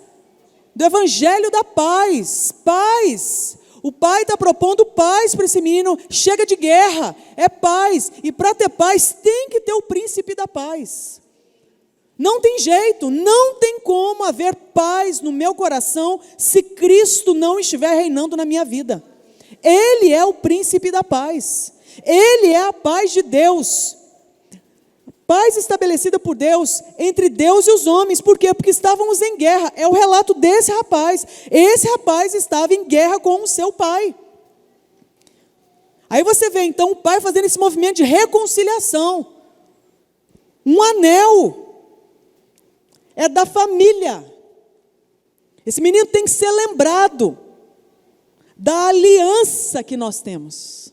do evangelho da paz. Paz. O pai está propondo paz para esse menino. Chega de guerra, é paz. E para ter paz tem que ter o príncipe da paz. Não tem jeito, não tem como haver paz no meu coração se Cristo não estiver reinando na minha vida. Ele é o príncipe da paz. Ele é a paz de Deus. Paz estabelecida por Deus, entre Deus e os homens. Por quê? Porque estávamos em guerra. É o relato desse rapaz. Esse rapaz estava em guerra com o seu pai. Aí você vê então o pai fazendo esse movimento de reconciliação. Um anel. É da família. Esse menino tem que ser lembrado da aliança que nós temos.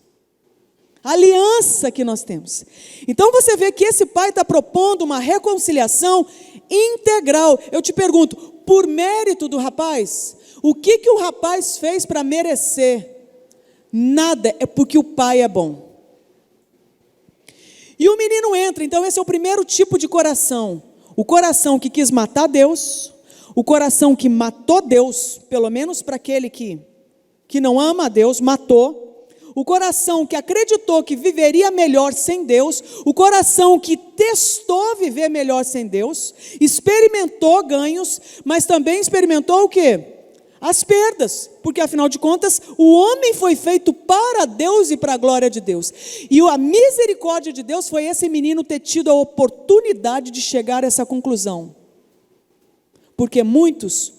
Aliança que nós temos. Então você vê que esse pai está propondo uma reconciliação integral. Eu te pergunto, por mérito do rapaz, o que o rapaz fez para merecer? Nada, é porque o pai é bom. E o menino entra. Então esse é o primeiro tipo de coração. O coração que quis matar Deus, o coração que matou Deus, pelo menos para aquele que não ama a Deus, matou. O coração que acreditou que viveria melhor sem Deus, o coração que testou viver melhor sem Deus, experimentou ganhos, mas também experimentou o quê? As perdas, porque afinal de contas, o homem foi feito para Deus e para a glória de Deus. E a misericórdia de Deus foi esse menino ter tido a oportunidade de chegar a essa conclusão. Porque muitos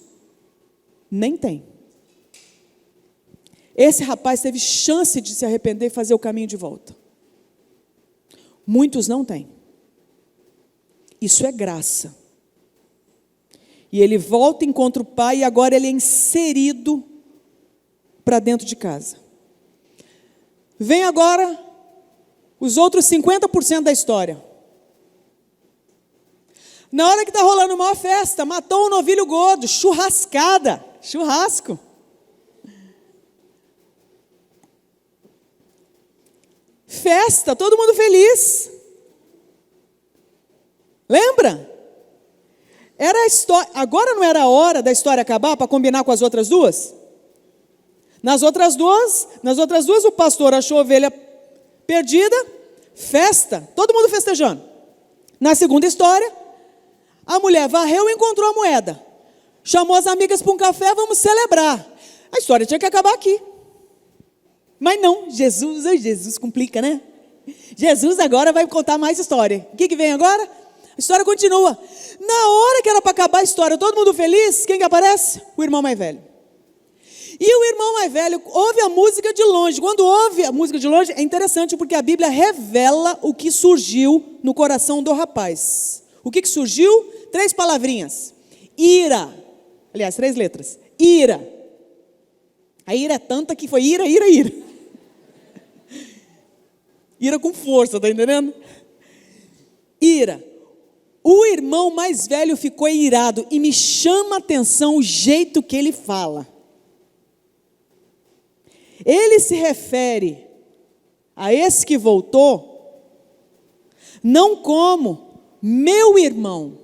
nem têm. Esse rapaz teve chance de se arrepender e fazer o caminho de volta. Muitos não têm. Isso é graça. E ele volta, encontra o pai e agora ele é inserido para dentro de casa. Vem agora os outros 50% da história. Na hora que está rolando uma festa, matou um novilho gordo, churrascada, churrasco. Festa, todo mundo feliz. Lembra? Era a história. Agora não era a hora da história acabar para combinar com as outras duas? Nas outras duas, o pastor achou a ovelha perdida, festa, todo mundo festejando. Na segunda história, a mulher varreu e encontrou a moeda. Chamou as amigas para um café, vamos celebrar. A história tinha que acabar aqui. Mas não, Jesus complica, né? Jesus agora vai contar mais história. O que vem agora? A história continua. Na hora que era para acabar a história, todo mundo feliz, quem que aparece? O irmão mais velho. E o irmão mais velho ouve a música de longe. Quando ouve a música de longe, é interessante porque a Bíblia revela o que surgiu no coração do rapaz. O que surgiu? 3 palavrinhas. Ira. Aliás, 3 letras. Ira. A ira é tanta que foi ira. Ira com força, tá entendendo? Ira. O irmão mais velho ficou irado e me chama a atenção o jeito que ele fala. Ele se refere a esse que voltou, não como meu irmão,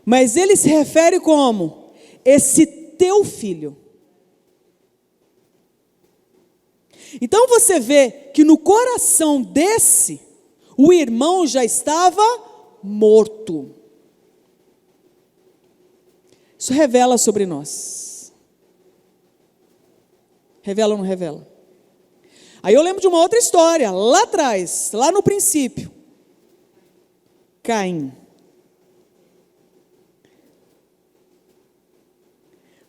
mas ele se refere como esse teu filho. Então você vê que no coração desse, o irmão já estava morto. Isso revela sobre nós. Revela ou não revela? Aí eu lembro de uma outra história, lá atrás, lá no princípio. Caim.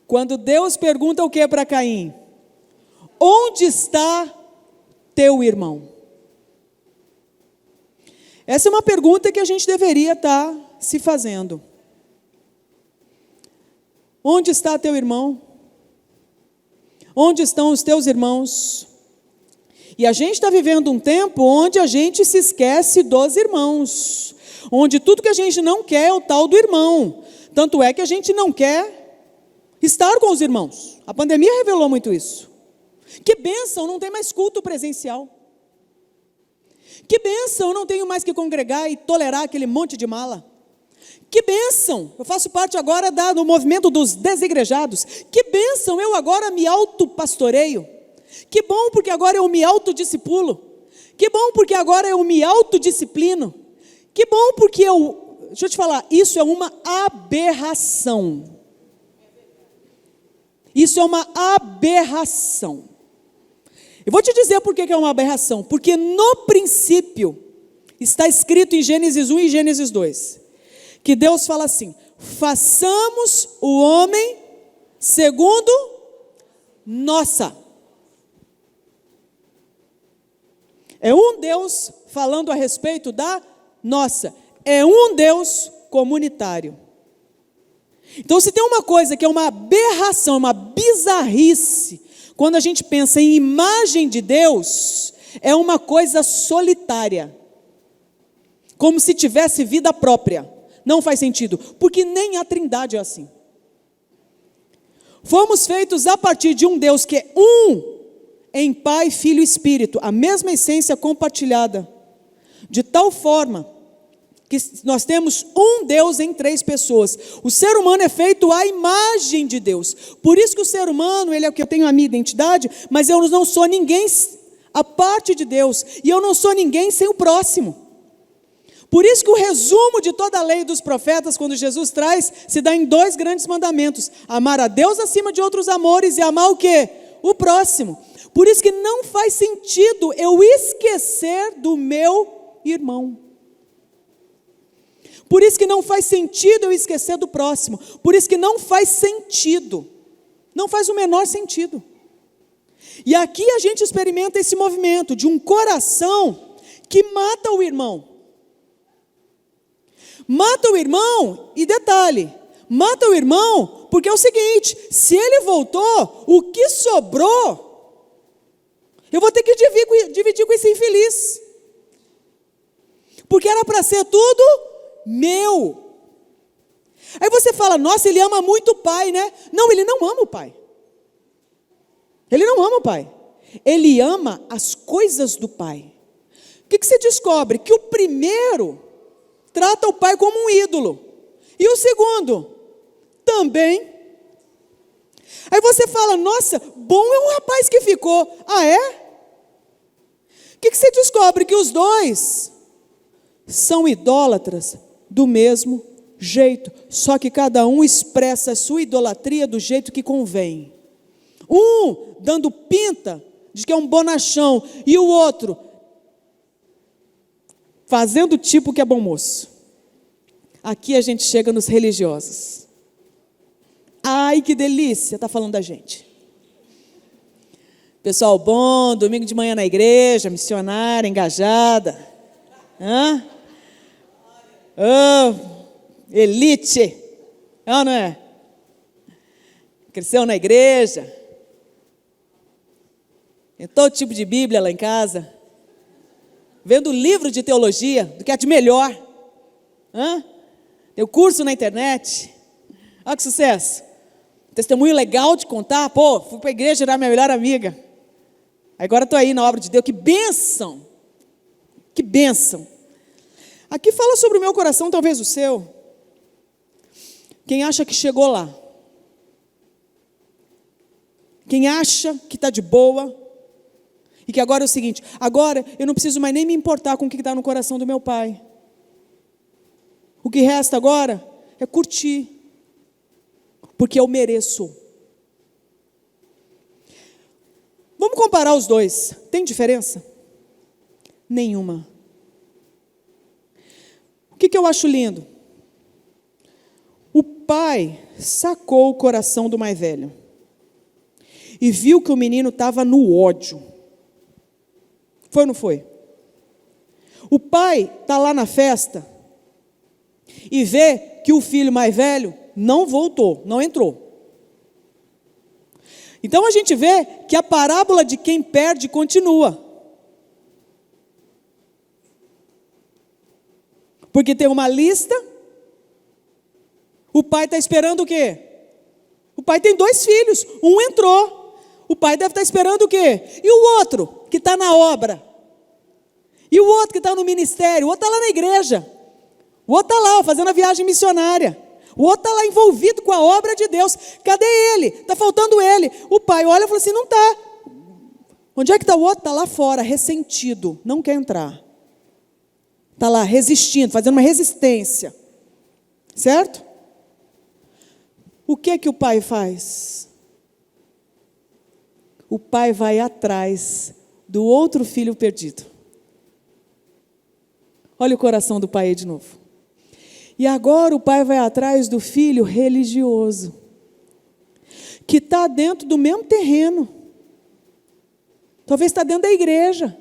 Quando Deus pergunta o que para Caim? Onde está teu irmão? Essa é uma pergunta que a gente deveria estar se fazendo. Onde está teu irmão? Onde estão os teus irmãos? E a gente está vivendo um tempo onde a gente se esquece dos irmãos. Onde tudo que a gente não quer é o tal do irmão. Tanto é que a gente não quer estar com os irmãos. A pandemia revelou muito isso. Que bênção, não tem mais culto presencial. Que bênção, eu não tenho mais que congregar e tolerar aquele monte de mala. Que bênção, eu faço parte agora do movimento dos desigrejados. Que bênção, eu agora me autopastoreio. Que bom, porque agora eu me autodiscipulo. Que bom, porque agora eu me autodisciplino. Que bom, porque deixa eu te falar, isso é uma aberração. Isso é uma aberração. Eu vou te dizer por que é uma aberração. Porque no princípio, está escrito em Gênesis 1 e Gênesis 2, que Deus fala assim: façamos o homem segundo nossa. É um Deus falando a respeito da nossa. É um Deus comunitário. Então, se tem uma coisa que é uma aberração, uma bizarrice, quando a gente pensa em imagem de Deus, é uma coisa solitária. Como se tivesse vida própria. Não faz sentido, porque nem a Trindade é assim. Fomos feitos a partir de um Deus que é um em Pai, Filho e Espírito, a mesma essência compartilhada. De tal forma que nós temos um Deus em 3 pessoas. O ser humano é feito à imagem de Deus. Por isso que o ser humano, ele é o que eu tenho a minha identidade, mas eu não sou ninguém à parte de Deus. E eu não sou ninguém sem o próximo. Por isso que o resumo de toda a lei dos profetas, quando Jesus traz, se dá em 2 grandes mandamentos: amar a Deus acima de outros amores e amar o quê? O próximo. Por isso que não faz sentido eu esquecer do meu irmão. Por isso que não faz sentido eu esquecer do próximo. Por isso que não faz sentido. Não faz o menor sentido. E aqui a gente experimenta esse movimento de um coração que mata o irmão. Mata o irmão, e detalhe, mata o irmão porque é o seguinte: se ele voltou, o que sobrou, eu vou ter que dividir com esse infeliz. Porque era para ser tudo meu. Aí você fala: nossa, ele ama muito o pai, né? Não, ele não ama o pai. Ele não ama o pai. Ele ama as coisas do pai. O que você descobre? Que o primeiro trata o pai como um ídolo. E o segundo também. Aí você fala: nossa, bom é o rapaz que ficou. Ah, é? O que você descobre? Que os dois são idólatras do mesmo jeito, só que cada um expressa a sua idolatria do jeito que convém. Um dando pinta de que é um bonachão, e o outro fazendo tipo que é bom moço. Aqui a gente chega nos religiosos. Ai, que delícia, está falando da gente. Pessoal bom, domingo de manhã na igreja, missionária, engajada. Hã? Oh, elite, não é? Cresceu na igreja, tem todo tipo de Bíblia lá em casa, vendo livro de teologia, do que é de melhor. Tem o curso na internet, olha que sucesso, testemunho legal de contar. Pô, fui para a igreja, era minha melhor amiga, agora estou aí na obra de Deus. Que bênção, que bênção. Aqui fala sobre o meu coração, talvez o seu. Quem acha que chegou lá? Quem acha que está de boa? E que agora é o seguinte: agora eu não preciso mais nem me importar com o que está no coração do meu pai. O que resta agora é curtir, porque eu mereço. Vamos comparar os dois. Tem diferença? Nenhuma. O que eu acho lindo? O pai sacou o coração do mais velho e viu que o menino estava no ódio. Foi ou não foi? O pai está lá na festa e vê que o filho mais velho não voltou, não entrou. Então a gente vê que a parábola de quem perde continua. Porque tem uma lista. O pai está esperando o quê? O pai tem 2 filhos, um entrou. O pai deve estar esperando o quê? E o outro, que está na obra? E o outro que está no ministério? O outro está lá na igreja. O outro está lá fazendo a viagem missionária. O outro está lá envolvido com a obra de Deus. Cadê ele? Está faltando ele. O pai olha e fala assim: não está. Onde é que está o outro? Está lá fora, ressentido, não quer entrar. Está lá resistindo, fazendo uma resistência. Certo? O que o pai faz? O pai vai atrás do outro filho perdido. Olha o coração do pai aí de novo. E agora o pai vai atrás do filho religioso, que está dentro do mesmo terreno. Talvez está dentro da igreja.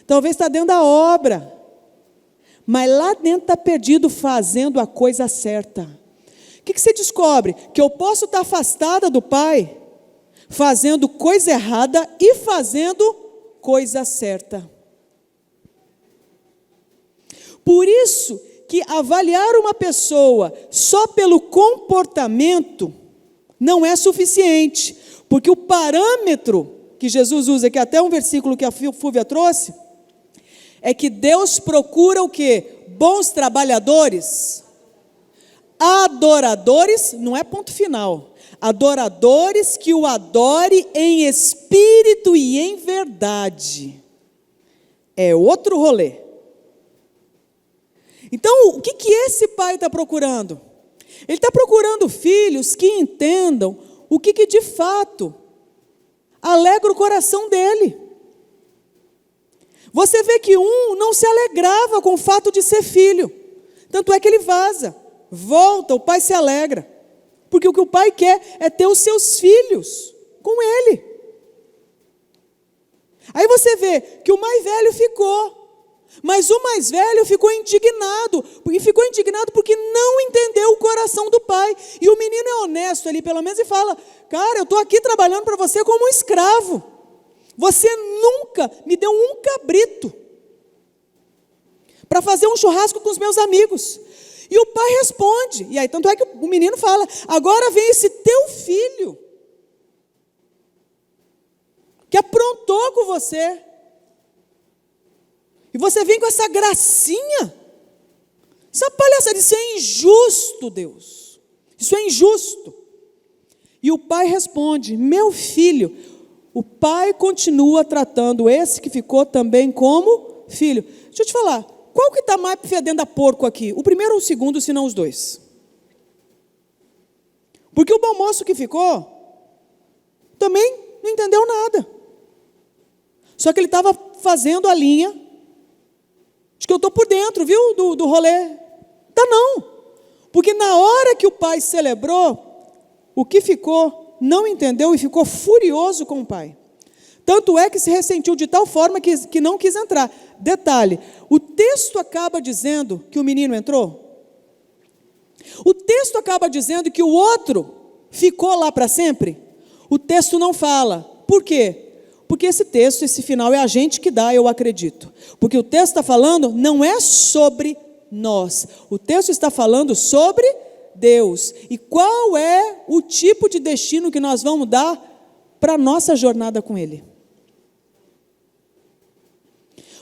Talvez está dentro da obra. Mas lá dentro está perdido fazendo a coisa certa. O que você descobre? Que eu posso estar afastada do pai, fazendo coisa errada e fazendo coisa certa. Por isso que avaliar uma pessoa só pelo comportamento não é suficiente, porque o parâmetro que Jesus usa, que é até um versículo que a Fúvia trouxe, é que Deus procura o quê? Bons trabalhadores, adoradores, não é ponto final, adoradores que o adore em espírito e em verdade. É outro rolê. Então, o que esse pai está procurando? Ele está procurando filhos que entendam o que de fato alegra o coração dele. Você vê que um não se alegrava com o fato de ser filho. Tanto é que ele vaza, volta, o pai se alegra. Porque o que o pai quer é ter os seus filhos com ele. Aí você vê que o mais velho ficou. Mas o mais velho ficou indignado. E ficou indignado porque não entendeu o coração do pai. E o menino é honesto ali, pelo menos, e fala: cara, eu estou aqui trabalhando para você como um escravo. Você nunca me deu um cabrito para fazer um churrasco com os meus amigos. E o pai responde. E aí, tanto é que o menino fala: agora vem esse teu filho, que aprontou com você. E você vem com essa gracinha. Essa palhaçada, isso é injusto, Deus. Isso é injusto. E o pai responde: meu filho. O pai continua tratando esse que ficou também como filho. Deixa eu te falar, qual que está mais fedendo a porco aqui? O primeiro ou o segundo, se não os dois? Porque o bom moço que ficou também não entendeu nada. Só que ele estava fazendo a linha de que eu estou por dentro, viu, do rolê. Tá não. Porque na hora que o pai celebrou, o que ficou não entendeu e ficou furioso com o pai. Tanto é que se ressentiu de tal forma que não quis entrar. Detalhe, o texto acaba dizendo que o menino entrou. O texto acaba dizendo que o outro ficou lá para sempre. O texto não fala. Por quê? Porque esse texto, esse final, é a gente que dá, eu acredito. Porque o texto está falando não é sobre nós. O texto está falando sobre Deus. E qual é o tipo de destino que nós vamos dar para a nossa jornada com Ele?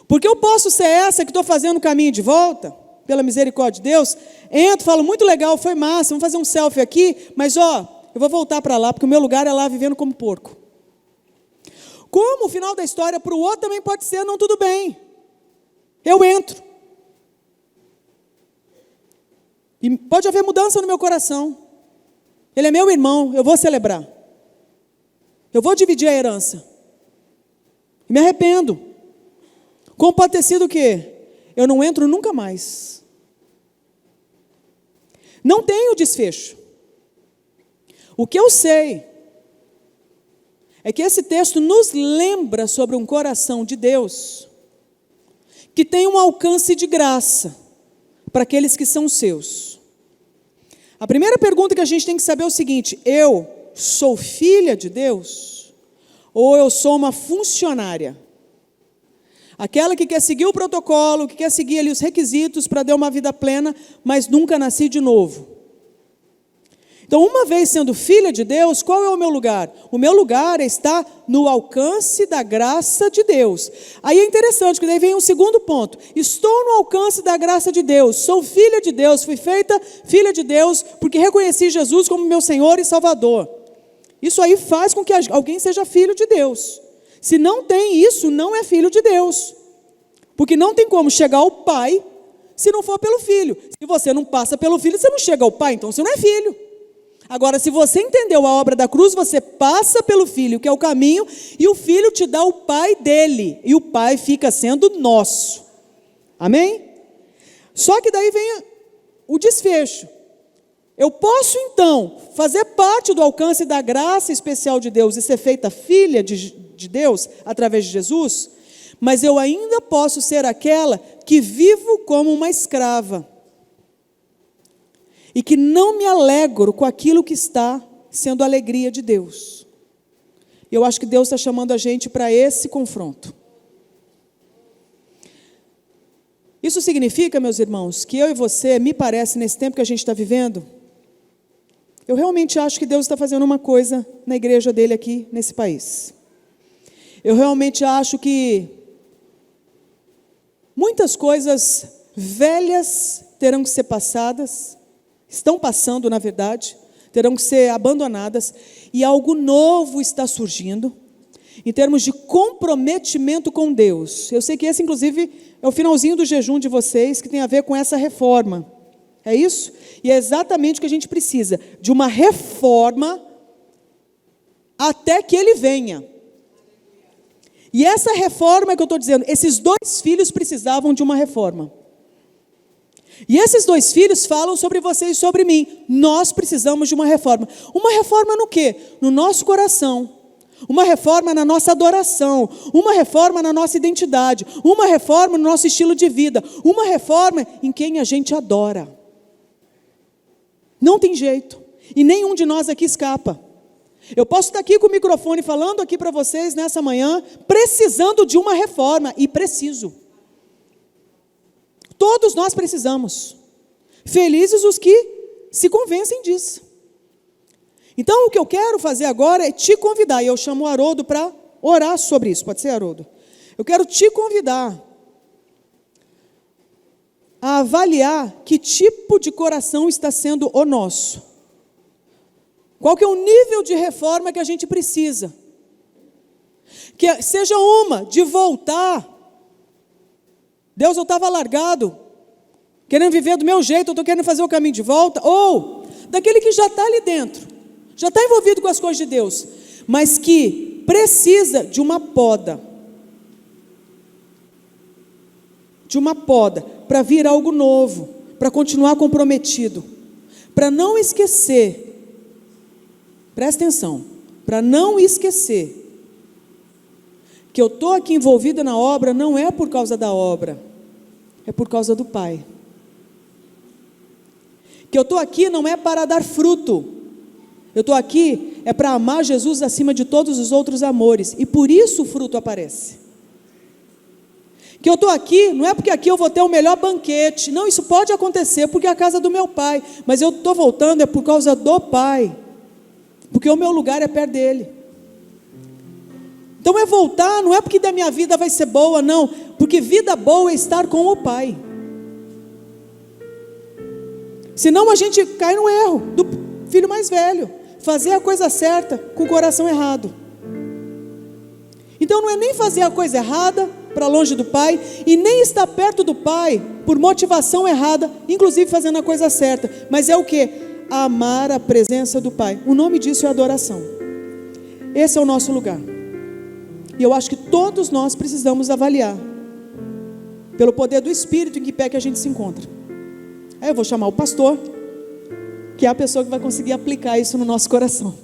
Porque eu posso ser essa que estou fazendo o caminho de volta, pela misericórdia de Deus, entro, falo: muito legal, foi massa, vamos fazer um selfie aqui, mas eu vou voltar para lá, porque o meu lugar é lá vivendo como porco. Como o final da história para o outro também pode ser: não, tudo bem, eu entro. E pode haver mudança no meu coração. Ele é meu irmão, eu vou celebrar. Eu vou dividir a herança. E me arrependo. Como pode ter sido o quê? Eu não entro nunca mais. Não tenho desfecho. O que eu sei é que esse texto nos lembra sobre um coração de Deus que tem um alcance de graça para aqueles que são seus. A primeira pergunta que a gente tem que saber é o seguinte: eu sou filha de Deus ou eu sou uma funcionária? Aquela que quer seguir o protocolo, que quer seguir ali os requisitos para ter uma vida plena, mas nunca nasci de novo. Então, uma vez sendo filha de Deus, qual é o meu lugar? O meu lugar está no alcance da graça de Deus. Aí é interessante, que daí vem um segundo ponto. Estou no alcance da graça de Deus, sou filha de Deus, fui feita filha de Deus, porque reconheci Jesus como meu Senhor e Salvador. Isso aí faz com que alguém seja filho de Deus. Se não tem isso, não é filho de Deus. Porque não tem como chegar ao Pai se não for pelo Filho. Se você não passa pelo Filho, você não chega ao Pai, então você não é filho. Agora, se você entendeu a obra da cruz, você passa pelo Filho, que é o caminho, e o Filho te dá o Pai dele, e o Pai fica sendo nosso. Amém? Só que daí vem o desfecho. Eu posso, então, fazer parte do alcance da graça especial de Deus e ser feita filha de Deus através de Jesus, mas eu ainda posso ser aquela que vivo como uma escrava e que não me alegro com aquilo que está sendo a alegria de Deus. Eu acho que Deus está chamando a gente para esse confronto. Isso significa, meus irmãos, que eu e você, me parece, nesse tempo que a gente está vivendo, eu realmente acho que Deus está fazendo uma coisa na igreja dele aqui, nesse país. Eu realmente acho que Muitas coisas velhas terão que ser passadas, estão passando, na verdade, terão que ser abandonadas, e algo novo está surgindo, em termos de comprometimento com Deus. Eu sei que esse, inclusive, é o finalzinho do jejum de vocês, que tem a ver com essa reforma. É isso? E é exatamente o que a gente precisa, de uma reforma até que Ele venha. E essa reforma que eu estou dizendo, esses 2 filhos precisavam de uma reforma. E esses 2 filhos falam sobre você e sobre mim. Nós precisamos de uma reforma. Uma reforma no quê? No nosso coração. Uma reforma na nossa adoração. Uma reforma na nossa identidade. Uma reforma no nosso estilo de vida. Uma reforma em quem a gente adora. Não tem jeito. E nenhum de nós aqui escapa. Eu posso estar aqui com o microfone falando aqui para vocês nessa manhã, precisando de uma reforma, e preciso. Todos nós precisamos. Felizes os que se convencem disso. Então, o que eu quero fazer agora é te convidar, e eu chamo o Haroldo para orar sobre isso. Pode ser, Haroldo? Eu quero te convidar a avaliar que tipo de coração está sendo o nosso. Qual que é o nível de reforma que a gente precisa? Que seja uma de voltar. Deus, eu estava largado, querendo viver do meu jeito, eu estou querendo fazer o caminho de volta. Ou daquele que já está ali dentro, já está envolvido com as coisas de Deus, mas que precisa de uma poda. De uma poda, para vir algo novo, para continuar comprometido, para não esquecer. Presta atenção, para não esquecer que eu estou aqui envolvida na obra não é por causa da obra, é por causa do Pai. Que eu estou aqui não é para dar fruto, eu estou aqui é para amar Jesus acima de todos os outros amores, e por isso o fruto aparece. Que eu estou aqui, não é porque aqui eu vou ter o melhor banquete, não, isso pode acontecer, porque é a casa do meu Pai, mas eu estou voltando é por causa do Pai. Porque o meu lugar é perto dele. Então é voltar, não é porque da minha vida vai ser boa, não. Porque vida boa é estar com o Pai. Senão a gente cai no erro do filho mais velho. Fazer a coisa certa com o coração errado. Então não é nem fazer a coisa errada para longe do Pai, e nem estar perto do Pai por motivação errada, inclusive fazendo a coisa certa. Mas é o quê? Amar a presença do Pai. O nome disso é adoração. Esse é o nosso lugar. E eu acho que todos nós precisamos avaliar, pelo poder do Espírito, em que pé que a gente se encontra. Aí eu vou chamar o pastor, que é a pessoa que vai conseguir aplicar isso no nosso coração.